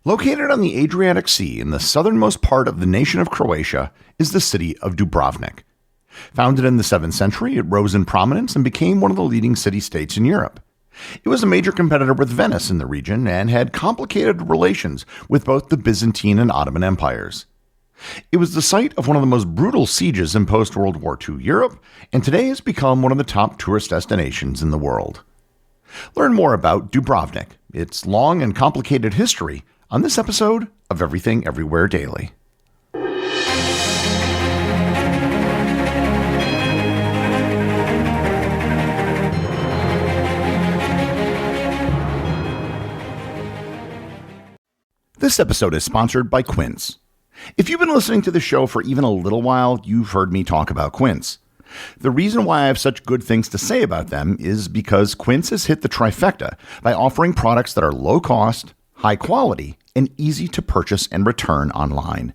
Located on the Adriatic Sea in the southernmost part of the nation of Croatia is the city of Dubrovnik. Founded in the 7th century, it rose in prominence and became one of the leading city-states in Europe. It was a major competitor with Venice in the region and had complicated relations with both the Byzantine and Ottoman empires. It was the site of one of the most brutal sieges in post-World War II Europe, and today has become one of the top tourist destinations in the world. Learn more about Dubrovnik, its long and complicated history, on this episode of Everything Everywhere Daily. This episode is sponsored by Quince. If you've been listening to the show for even a little while, you've heard me talk about Quince. The reason why I have such good things to say about them is because Quince has hit the trifecta by offering products that are low cost, high quality, and easy to purchase and return online.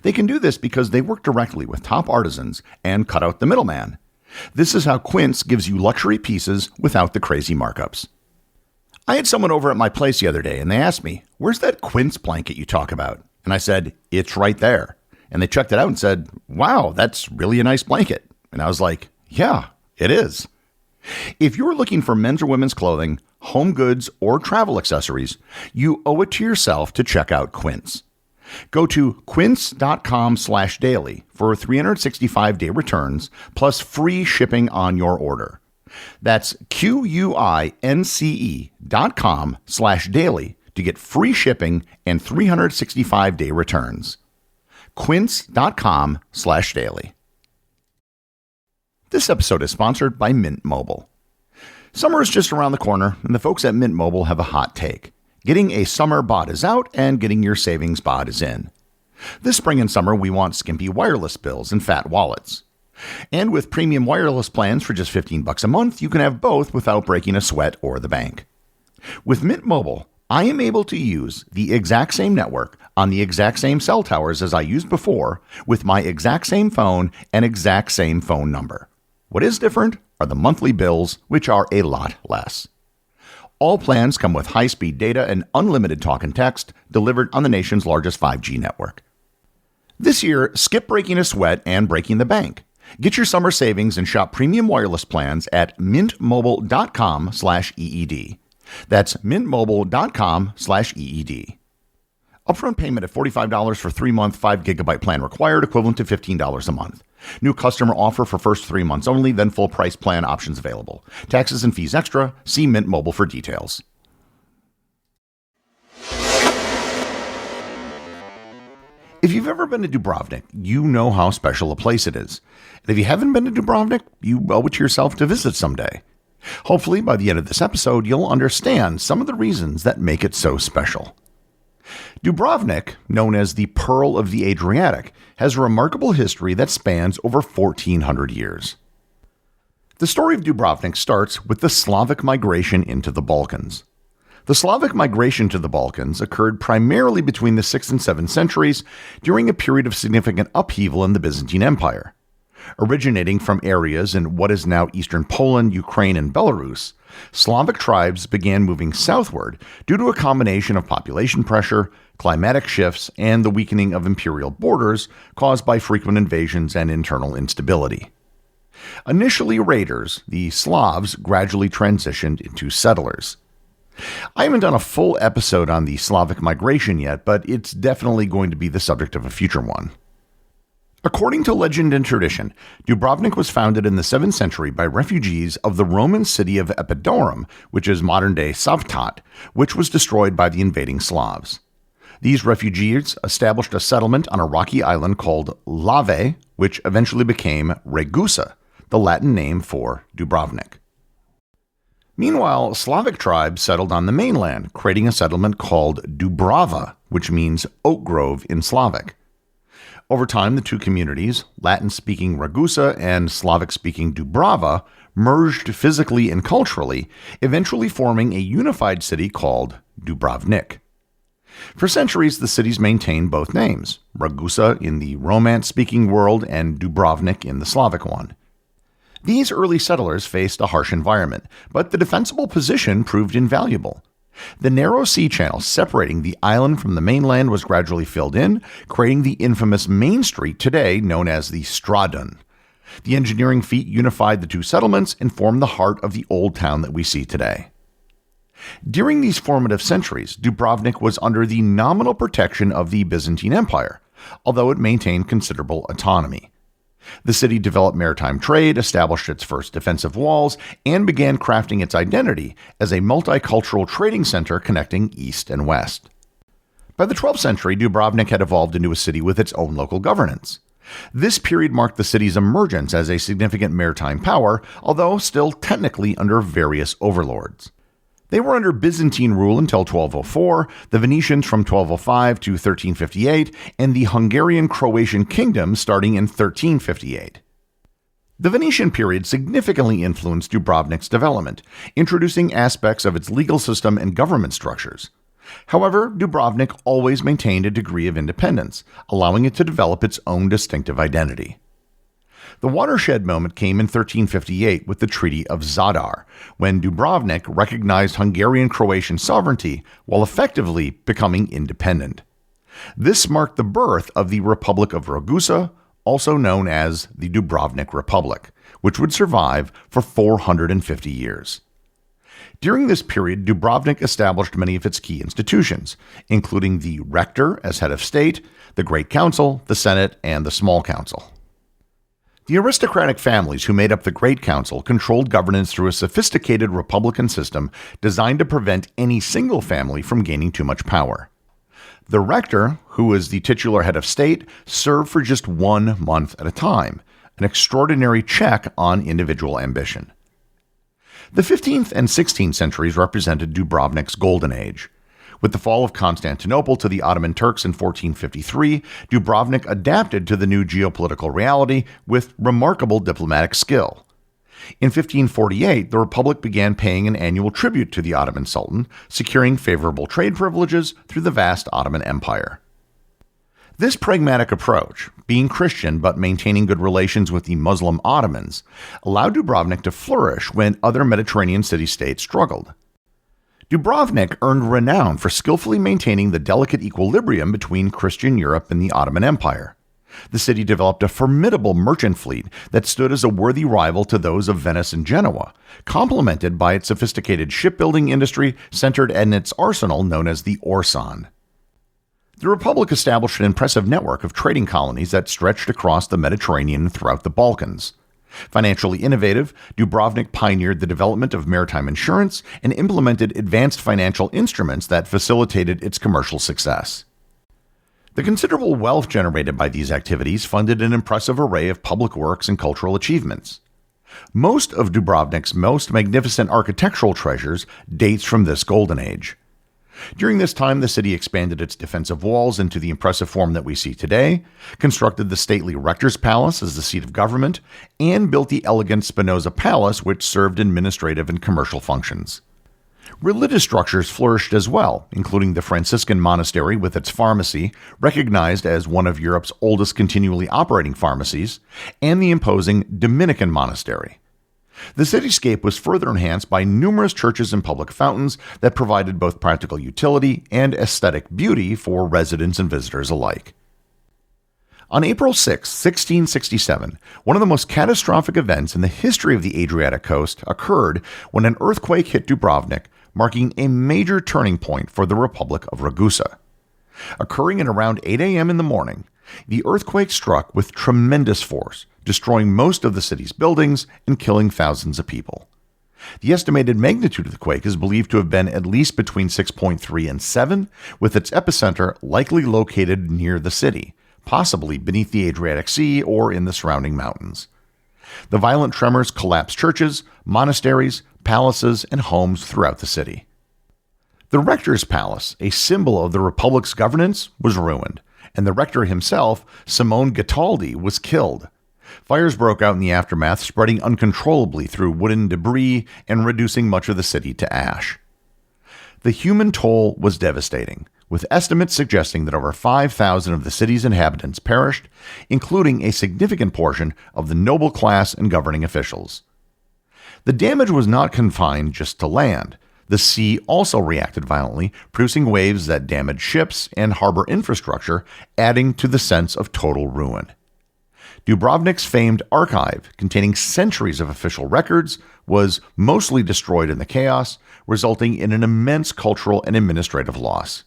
They can do this because they work directly with top artisans and cut out the middleman. This is how Quince gives you luxury pieces without the crazy markups. I had someone over at my place the other day and they asked me, "Where's that Quince blanket you talk about?" And I said, "It's right there." And they checked it out and said, "Wow, that's really a nice blanket." And I was like, "Yeah, it is." If you're looking for men's or women's clothing, home goods, or travel accessories, you owe it to yourself to check out Quince. Go to quince.com/daily for 365-day returns plus free shipping on your order. That's QUINCE.com/daily to get free shipping and 365-day returns. Quince.com/daily. This episode is sponsored by Mint Mobile. Summer is just around the corner, and the folks at Mint Mobile have a hot take. Getting a summer bod is out, and getting your savings bod is in. This spring and summer, we want skimpy wireless bills and fat wallets. And with premium wireless plans for just $15 a month, you can have both without breaking a sweat or the bank. With Mint Mobile, I am able to use the exact same network on the exact same cell towers as I used before with my exact same phone and exact same phone number. What is different are the monthly bills, which are a lot less. All plans come with high-speed data and unlimited talk and text delivered on the nation's largest 5G network. This year, skip breaking a sweat and breaking the bank. Get your summer savings and shop premium wireless plans at mintmobile.com/EED. That's mintmobile.com/EED. Upfront payment of $45 for 3-month 5GB plan required, equivalent to $15 a month. New customer offer for first 3 months only, then full price plan options available. Taxes and fees extra. See Mint Mobile for details. If you've ever been to Dubrovnik, you know how special a place it is. And if you haven't been to Dubrovnik, you owe it to yourself to visit someday. Hopefully, by the end of this episode, you'll understand some of the reasons that make it so special. Dubrovnik, known as the Pearl of the Adriatic, has a remarkable history that spans over 1,400 years. The story of Dubrovnik starts with the Slavic migration into the Balkans. The Slavic migration to the Balkans occurred primarily between the 6th and 7th centuries during a period of significant upheaval in the Byzantine Empire. Originating from areas in what is now eastern Poland, Ukraine, and Belarus, Slavic tribes began moving southward due to a combination of population pressure, climatic shifts, and the weakening of imperial borders caused by frequent invasions and internal instability. Initially raiders, the Slavs gradually transitioned into settlers. I haven't done a full episode on the Slavic migration yet, but it's definitely going to be the subject of a future one. According to legend and tradition, Dubrovnik was founded in the 7th century by refugees of the Roman city of Epidaurus, which is modern-day Savtat, which was destroyed by the invading Slavs. These refugees established a settlement on a rocky island called Lave, which eventually became Ragusa, the Latin name for Dubrovnik. Meanwhile, Slavic tribes settled on the mainland, creating a settlement called Dubrava, which means oak grove in Slavic. Over time, the two communities, Latin-speaking Ragusa and Slavic-speaking Dubrava, merged physically and culturally, eventually forming a unified city called Dubrovnik. For centuries, the cities maintained both names, Ragusa in the Romance-speaking world and Dubrovnik in the Slavic one. These early settlers faced a harsh environment, but the defensible position proved invaluable. The narrow sea channel separating the island from the mainland was gradually filled in, creating the infamous main street today known as the Stradun. The engineering feat unified the two settlements and formed the heart of the old town that we see today. During these formative centuries, Dubrovnik was under the nominal protection of the Byzantine Empire, although it maintained considerable autonomy. The city developed maritime trade, established its first defensive walls, and began crafting its identity as a multicultural trading center connecting east and west. By the 12th century, Dubrovnik had evolved into a city with its own local governance. This period marked the city's emergence as a significant maritime power, although still technically under various overlords. They were under Byzantine rule until 1204, the Venetians from 1205 to 1358, and the Hungarian-Croatian kingdom starting in 1358. The Venetian period significantly influenced Dubrovnik's development, introducing aspects of its legal system and government structures. However, Dubrovnik always maintained a degree of independence, allowing it to develop its own distinctive identity. The watershed moment came in 1358 with the Treaty of Zadar, when Dubrovnik recognized Hungarian-Croatian sovereignty while effectively becoming independent. This marked the birth of the Republic of Ragusa, also known as the Dubrovnik Republic, which would survive for 450 years. During this period, Dubrovnik established many of its key institutions, including the rector as head of state, the Great Council, the Senate, and the Small Council. The aristocratic families who made up the Great Council controlled governance through a sophisticated republican system designed to prevent any single family from gaining too much power. The rector, who was the titular head of state, served for just 1 month at a time, an extraordinary check on individual ambition. The 15th and 16th centuries represented Dubrovnik's golden age. With the fall of Constantinople to the Ottoman Turks in 1453, Dubrovnik adapted to the new geopolitical reality with remarkable diplomatic skill. In 1548, the Republic began paying an annual tribute to the Ottoman Sultan, securing favorable trade privileges through the vast Ottoman Empire. This pragmatic approach, being Christian but maintaining good relations with the Muslim Ottomans, allowed Dubrovnik to flourish when other Mediterranean city-states struggled. Dubrovnik earned renown for skillfully maintaining the delicate equilibrium between Christian Europe and the Ottoman Empire. The city developed a formidable merchant fleet that stood as a worthy rival to those of Venice and Genoa, complemented by its sophisticated shipbuilding industry centered in its arsenal known as the Orson. The Republic established an impressive network of trading colonies that stretched across the Mediterranean and throughout the Balkans. Financially innovative, Dubrovnik pioneered the development of maritime insurance and implemented advanced financial instruments that facilitated its commercial success. The considerable wealth generated by these activities funded an impressive array of public works and cultural achievements. Most of Dubrovnik's most magnificent architectural treasures dates from this golden age. During this time, the city expanded its defensive walls into the impressive form that we see today, constructed the stately Rector's Palace as the seat of government, and built the elegant Spinoza Palace, which served administrative and commercial functions. Religious structures flourished as well, including the Franciscan monastery with its pharmacy, recognized as one of Europe's oldest continually operating pharmacies, and the imposing Dominican monastery. The cityscape was further enhanced by numerous churches and public fountains that provided both practical utility and aesthetic beauty for residents and visitors alike. On April 6, 1667, one of the most catastrophic events in the history of the Adriatic coast occurred when an earthquake hit Dubrovnik, marking a major turning point for the Republic of Ragusa. Occurring at around 8 a.m. in the morning, the earthquake struck with tremendous force, destroying most of the city's buildings and killing thousands of people. The estimated magnitude of the quake is believed to have been at least between 6.3 and 7, with its epicenter likely located near the city, possibly beneath the Adriatic Sea or in the surrounding mountains. The violent tremors collapsed churches, monasteries, palaces, and homes throughout the city. The Rector's Palace, a symbol of the Republic's governance, was ruined, and the rector himself, Simone Ghitaldi, was killed. Fires broke out in the aftermath, spreading uncontrollably through wooden debris and reducing much of the city to ash. The human toll was devastating, with estimates suggesting that over 5,000 of the city's inhabitants perished, including a significant portion of the noble class and governing officials. The damage was not confined just to land. The sea also reacted violently, producing waves that damaged ships and harbor infrastructure, adding to the sense of total ruin. Dubrovnik's famed archive, containing centuries of official records, was mostly destroyed in the chaos, resulting in an immense cultural and administrative loss.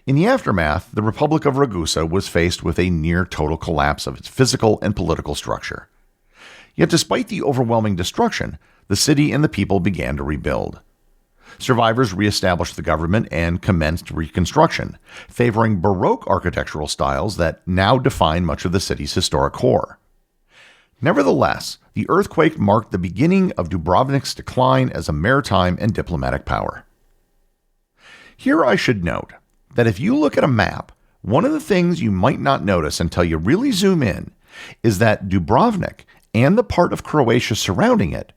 In the aftermath, the Republic of Ragusa was faced with a near-total collapse of its physical and political structure. Yet despite the overwhelming destruction, the city and the people began to rebuild. Survivors reestablished the government and commenced reconstruction, favoring Baroque architectural styles that now define much of the city's historic core. Nevertheless, the earthquake marked the beginning of Dubrovnik's decline as a maritime and diplomatic power. Here I should note that if you look at a map, one of the things you might not notice until you really zoom in is that Dubrovnik and the part of Croatia surrounding it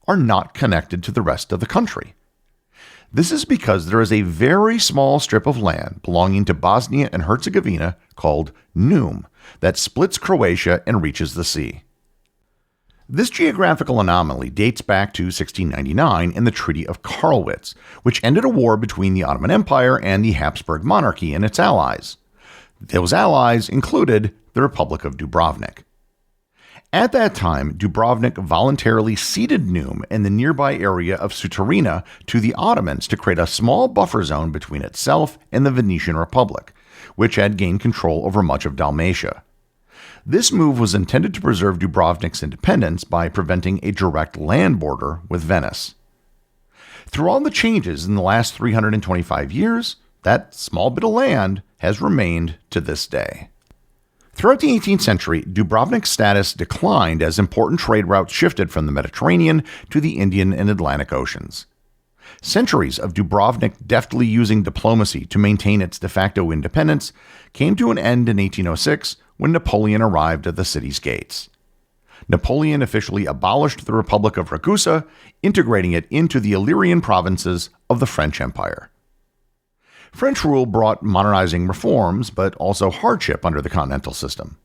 are not connected to the rest of the country. This is because there is a very small strip of land belonging to Bosnia and Herzegovina called Neum that splits Croatia and reaches the sea. This geographical anomaly dates back to 1699 and the Treaty of Karlowitz, which ended a war between the Ottoman Empire and the Habsburg monarchy and its allies. Those allies included the Republic of Dubrovnik. At that time, Dubrovnik voluntarily ceded Neum and the nearby area of Sutorina to the Ottomans to create a small buffer zone between itself and the Venetian Republic, which had gained control over much of Dalmatia. This move was intended to preserve Dubrovnik's independence by preventing a direct land border with Venice. Through all the changes in the last 325 years, that small bit of land has remained to this day. Throughout the 18th century, Dubrovnik's status declined as important trade routes shifted from the Mediterranean to the Indian and Atlantic Oceans. Centuries of Dubrovnik deftly using diplomacy to maintain its de facto independence came to an end in 1806 when Napoleon arrived at the city's gates. Napoleon officially abolished the Republic of Ragusa, integrating it into the Illyrian provinces of the French Empire. French rule brought modernizing reforms, but also hardship under the continental system.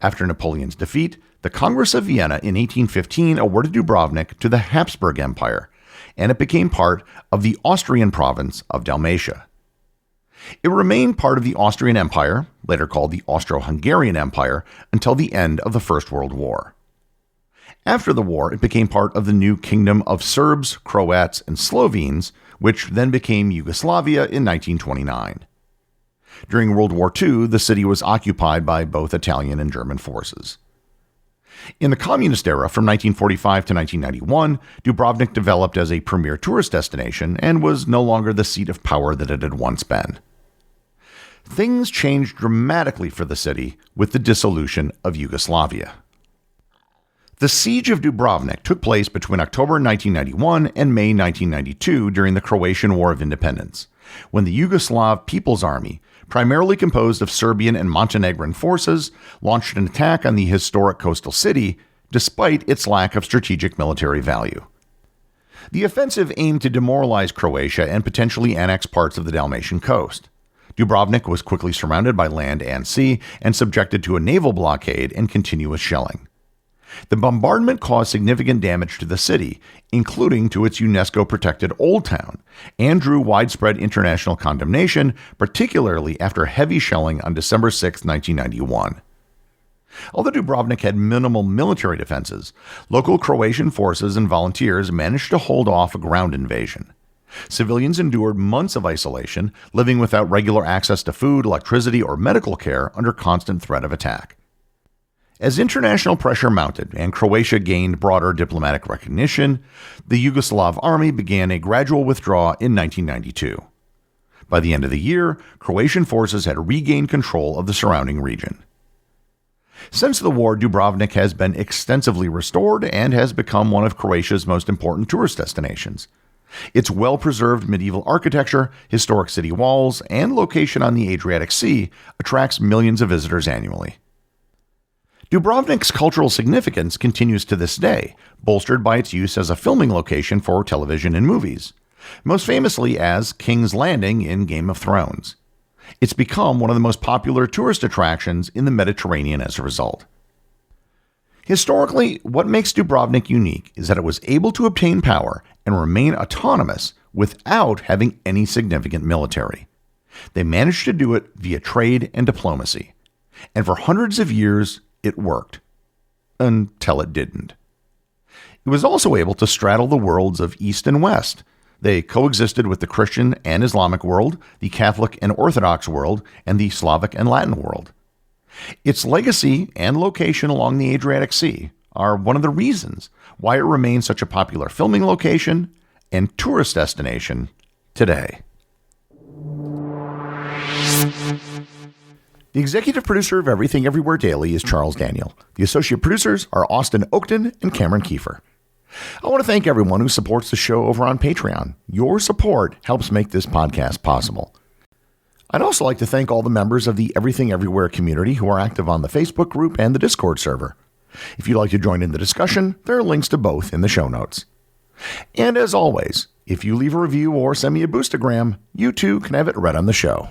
After Napoleon's defeat, the Congress of Vienna in 1815 awarded Dubrovnik to the Habsburg Empire, and it became part of the Austrian province of Dalmatia. It remained part of the Austrian Empire, later called the Austro-Hungarian Empire, until the end of the First World War. After the war, it became part of the new Kingdom of Serbs, Croats, and Slovenes, which then became Yugoslavia in 1929. During World War II, the city was occupied by both Italian and German forces. In the communist era, from 1945 to 1991, Dubrovnik developed as a premier tourist destination and was no longer the seat of power that it had once been. Things changed dramatically for the city with the dissolution of Yugoslavia. The siege of Dubrovnik took place between October 1991 and May 1992 during the Croatian War of Independence, when the Yugoslav People's Army, primarily composed of Serbian and Montenegrin forces, launched an attack on the historic coastal city despite its lack of strategic military value. The offensive aimed to demoralize Croatia and potentially annex parts of the Dalmatian coast. Dubrovnik was quickly surrounded by land and sea and subjected to a naval blockade and continuous shelling. The bombardment caused significant damage to the city, including to its UNESCO-protected Old Town, and drew widespread international condemnation, particularly after heavy shelling on December 6, 1991. Although Dubrovnik had minimal military defenses, local Croatian forces and volunteers managed to hold off a ground invasion. Civilians endured months of isolation, living without regular access to food, electricity, or medical care under constant threat of attack. As international pressure mounted and Croatia gained broader diplomatic recognition, the Yugoslav army began a gradual withdrawal in 1992. By the end of the year, Croatian forces had regained control of the surrounding region. Since the war, Dubrovnik has been extensively restored and has become one of Croatia's most important tourist destinations. Its well-preserved medieval architecture, historic city walls, and location on the Adriatic Sea attracts millions of visitors annually. Dubrovnik's cultural significance continues to this day, bolstered by its use as a filming location for television and movies, most famously as King's Landing in Game of Thrones. It's become one of the most popular tourist attractions in the Mediterranean as a result. Historically, what makes Dubrovnik unique is that it was able to obtain power and remain autonomous without having any significant military. They managed to do it via trade and diplomacy. And for hundreds of years, it worked. Until it didn't. It was also able to straddle the worlds of East and West. They coexisted with the Christian and Islamic world, the Catholic and Orthodox world, and the Slavic and Latin world. Its legacy and location along the Adriatic Sea are one of the reasons why it remains such a popular filming location and tourist destination today. The executive producer of Everything Everywhere Daily is Charles Daniel. The associate producers are Austin Oakton and Cameron Kiefer. I want to thank everyone who supports the show over on Patreon. Your support helps make this podcast possible. I'd also like to thank all the members of the Everything Everywhere community who are active on the Facebook group and the Discord server. If you'd like to join in the discussion, there are links to both in the show notes. And as always, if you leave a review or send me a boostagram, you too can have it read on the show.